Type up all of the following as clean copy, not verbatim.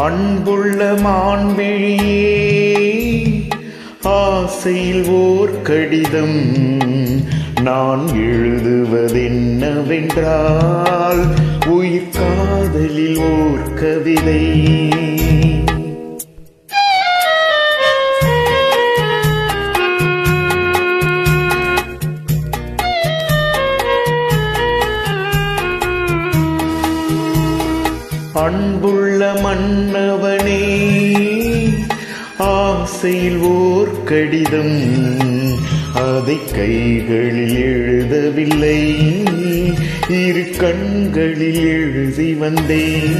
அன்புள்ள மான்விழியே ஆசையில் ஓர் கடிதம் நான் எழுதுவதென்னவென்றால் உயிர் காதலில் ஓர் கவிதை. அன்புள்ள மன்னவனே ஆசையில் ஓர் கடிதம் அதை கைகளில் எழுதவில்லை இரு கண்களில் எழுதி வந்தேன்.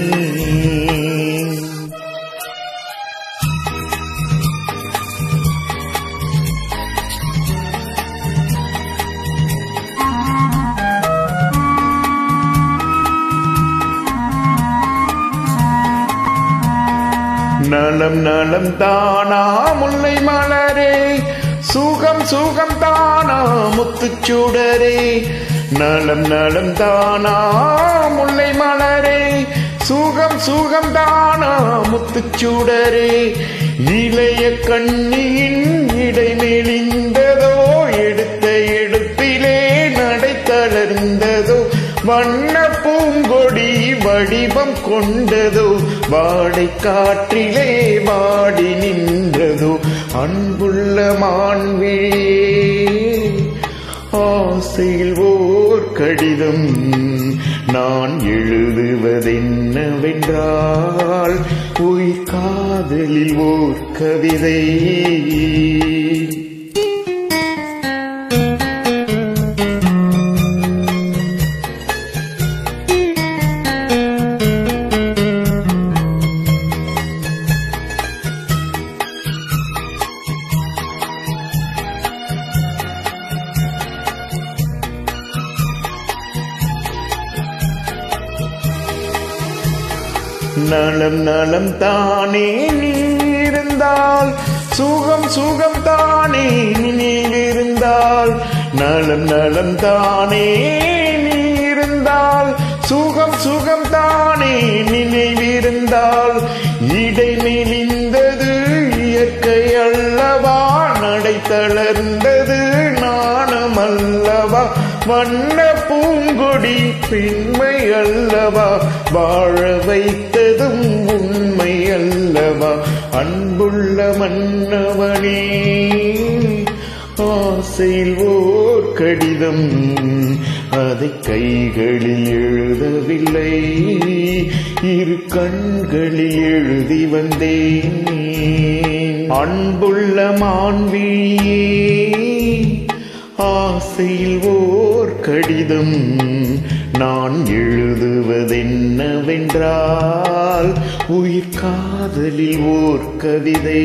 நலம் நலம் தானா முல்லை மலரே சுகம் சுகம் தானா முத்துச்சுடரே. நலம் நலம் தானா முல்லை மலரே சுகம் சுகம் தானா முத்துச்சுடரே. இளைய கண்ணியின் இடை மெலிந்ததோ எடுத்த எடுப்பிலே நடை தளர்ந்ததோ வண்ண பூங்கொடி வடிவம் கொண்டதோ வாடை காற்றிலே வாடி நின்றதோ. அன்புள்ள மான்விழியே ஆசையில் ஓர் கடிதம் நான் எழுதுவதென்னவென்றால் உயிர் காதலில் ஓர் கவிதை. நலம் நலம் தானே நீ இருந்தால் சுகம் சுகம் தானே நினைவிருந்தால். நலம் நலம் தானே நீ இருந்தால் சுகம் சுகம் தானே நினைவிருந்தால். இடை மெலிந்தது இயற்கை அல்லவா நடை தளர்ந்தது நாணம் அல்லவா வண்ண பூங்கொடி பெண்மை அல்லவா வாழ வைத்ததும் உண்மை அல்லவா. அன்புள்ள மன்னவனே ஆசையில் ஓர் கடிதம் அதை கைகளில் எழுதவில்லை இரு கண்களில் எழுதி வந்தேன். அன்புள்ள மான்விழியே ஆசையில் ஓர் கடிதம் நான் எழுதுவதென்னவென்றால் உயிர் காதலில் ஓர் கவிதை.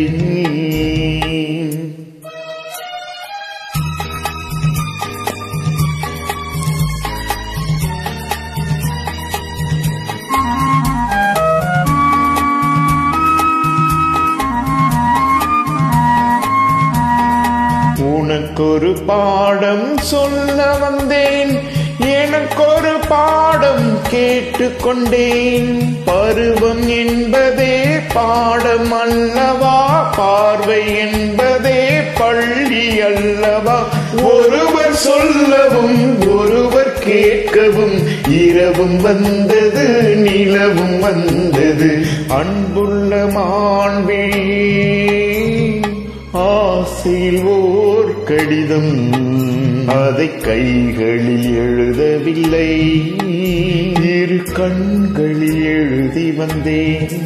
உனக்கொரு பாடம் சொல்ல வந்தேன் எனக்கொரு பாடம் கேட்டுக்கொண்டேன். பருவம் என்பதே பாடம் அல்லவா பார்வை என்பதே பள்ளி அல்லவா. ஒருவர் சொல்லவும் ஒருவர் கேட்கவும் இரவும் வந்தது நிலவும் வந்தது. அன்புள்ள மான்விழியே ஆசையில் ஓர் கடிதம் அதை கைகளில் எழுதவில்லை இரு கண்களில் எழுதி வந்தேன்.